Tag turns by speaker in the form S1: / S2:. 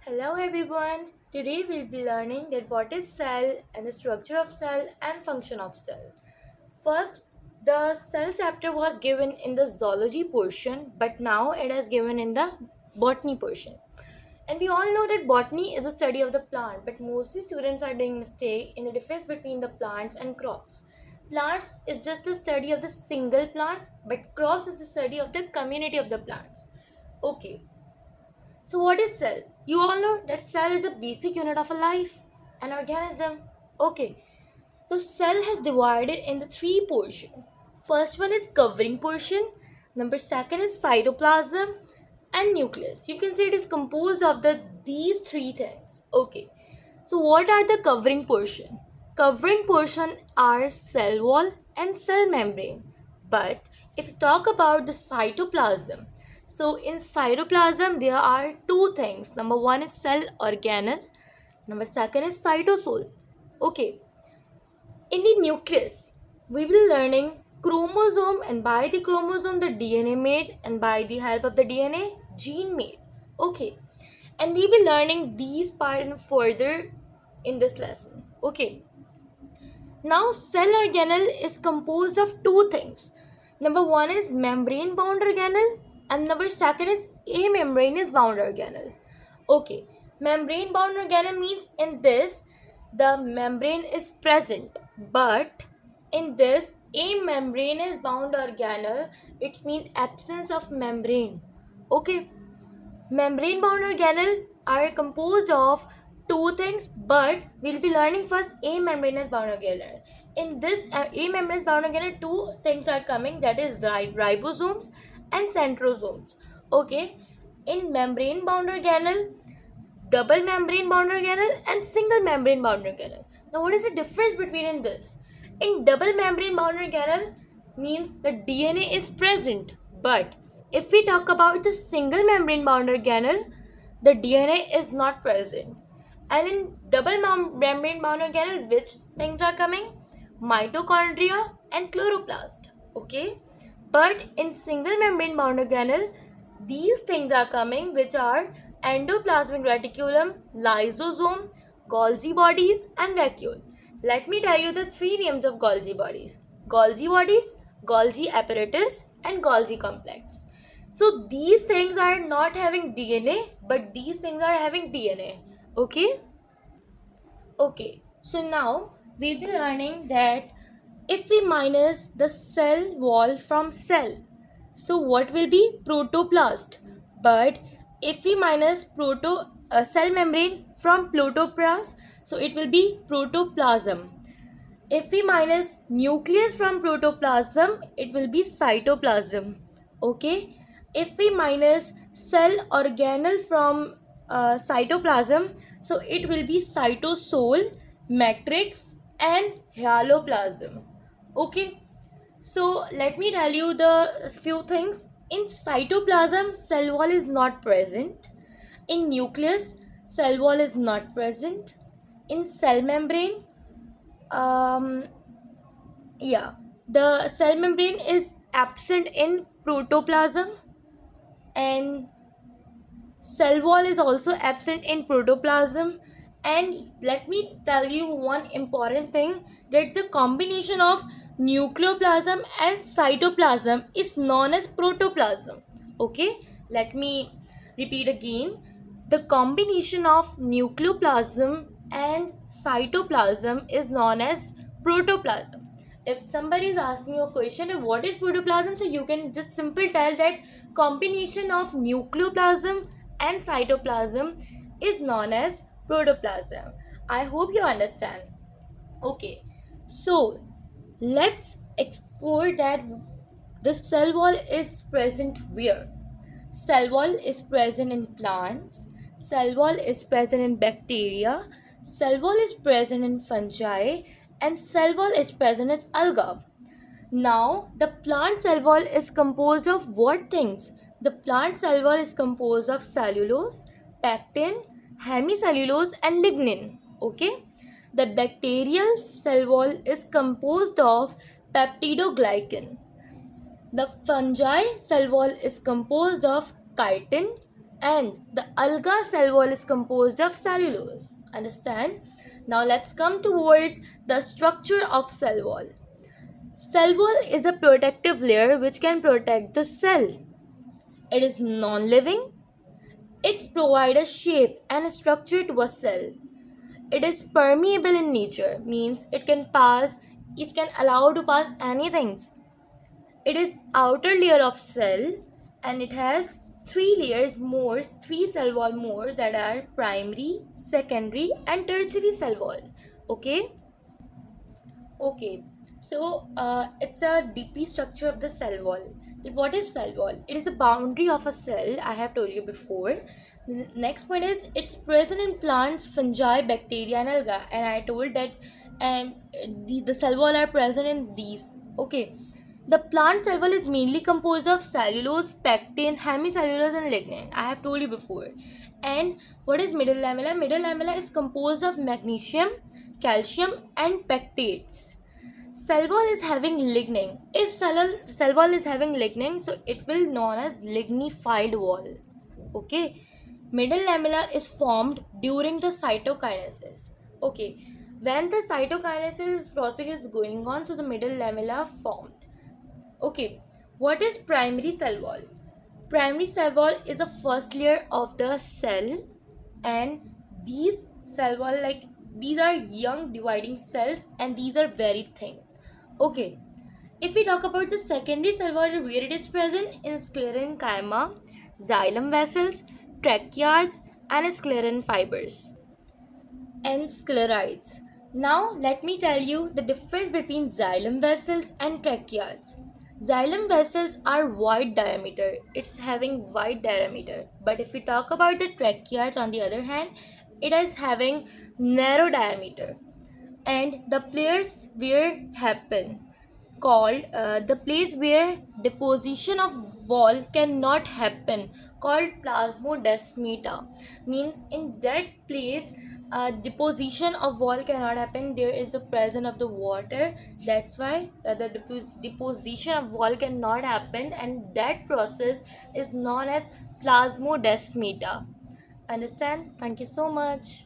S1: Hello everyone. Today we'll be learning that what is cell and the structure of cell and function of cell. First, the cell chapter was given in the zoology portion, but now it is given in the botany portion. And we all know that botany is a study of the plant, but mostly students are doing mistake in the difference between the plants and crops. Plants is just the study of the single plant, but crops is the study of the community of the plants. Okay, so, what is cell? You all know that cell is a basic unit of a life, an organism. Okay, so cell has divided into three portions. First one is covering portion, number second is cytoplasm, and nucleus. You can say it is composed of these three things. Okay, so what are the covering portion? Covering portion are cell wall and cell membrane. But if you talk about the cytoplasm, so in cytoplasm there are two things. Number one is cell organelle, number second is cytosol. Okay, in the nucleus, we will be learning chromosome, and by the chromosome the DNA made, and by the help of the DNA gene made. Okay, and we will be learning these part further in this lesson. Okay, now, cell organelle is composed of two things. Number one is membrane bound organelle, and number second is amembranous bound organelle. Okay, membrane bound organelle means in this the membrane is present, but in this amembranous bound organelle it means absence of membrane. Okay, membrane bound organelle are composed of two things, but we'll be learning first amembranous bound organelle. In this amembranous bound organelle, two things are coming, that is ribosomes and centrosomes. Okay, in membrane bound organelle, double membrane bound organelle and single membrane bound organelle. Now, what is the difference between in this? In double membrane bound organelle means the DNA is present, but if we talk about the single membrane bound organelle, the DNA is not present. And in double membrane bound organelle, which things are coming? Mitochondria and chloroplast. Okay, but in single membrane bound organelle, these things are coming, which are endoplasmic reticulum, lysosome, Golgi bodies, and vacuole. Let me tell you the three names of Golgi bodies: Golgi bodies, Golgi apparatus, and Golgi complex. So these things are not having DNA, but these things are having DNA. Okay? Okay, so now we'll be learning that if we minus the cell wall from cell, so what will be? Protoplast. But if we minus cell membrane from protoplast, so it will be protoplasm. If we minus nucleus from protoplasm, it will be cytoplasm. Okay, if we minus cell organelle from cytoplasm, so it will be cytosol, matrix, and hyaloplasm. Okay, so let me tell you the few things. In cytoplasm, cell wall is not present. In nucleus, cell wall is not present. In cell membrane, um, yeah, the cell membrane is absent in protoplasm, and cell wall is also absent in protoplasm. And let me tell you one important thing, that the combination of nucleoplasm and cytoplasm is known as protoplasm. Okay, let me repeat again. The combination of nucleoplasm and cytoplasm is known as protoplasm. If somebody is asking you a question of what is protoplasm, so you can just simple tell that combination of nucleoplasm and cytoplasm is known as protoplasm. I hope you understand. Okay, so let's explore that the cell wall is present where. Cell wall is present in plants, cell wall is present in bacteria, cell wall is present in fungi, and cell wall is present as alga. Now, the plant cell wall is composed of what things? The plant cell wall is composed of cellulose, pectin, hemicellulose, and lignin. Okay? The bacterial cell wall is composed of peptidoglycan. The fungi cell wall is composed of chitin, and the alga cell wall is composed of cellulose. Understand? Now let's come towards the structure of cell wall. Cell wall is a protective layer which can protect the cell. It is non-living. It's provide a shape and a structure to a cell. It is permeable in nature, means it can allow to pass anything. It is outer layer of cell, and it has three cell wall more, that are primary, secondary and tertiary cell wall. Okay. Okay, so it's a deeply structure of the cell wall. What is cell wall? It is a boundary of a cell. I have told you before. The next point is it's present in plants, fungi, bacteria, and alga. And I told that the cell wall are present in these. Okay, the plant cell wall is mainly composed of cellulose, pectin, hemicellulose, and lignin. I have told you before. And what is middle lamella? Middle lamella is composed of magnesium, calcium, and pectates. Cell wall is having lignin. If cell wall is having lignin, so it will known as lignified wall. Okay. Middle lamella is formed during the cytokinesis. Okay. When the cytokinesis process is going on, so the middle lamella formed. Okay, what is primary cell wall? Primary cell wall is the first layer of the cell, and these cell wall, like, these are young dividing cells, and these are very thin. Okay, if we talk about the secondary cell wall, where it is present in sclerenchyma, xylem vessels, tracheids, and scleron fibers and sclerites. Now, let me tell you the difference between xylem vessels and tracheids. Xylem vessels are wide diameter, it's having wide diameter. But if we talk about the tracheids, on the other hand, it is having narrow diameter. And the place where happen called the place where deposition of wall cannot happen, called plasmodesmata, means in that place deposition of wall cannot happen. There is the presence of the water, that's why the deposition of wall cannot happen, and that process is known as plasmodesmata. Understand? Thank you so much.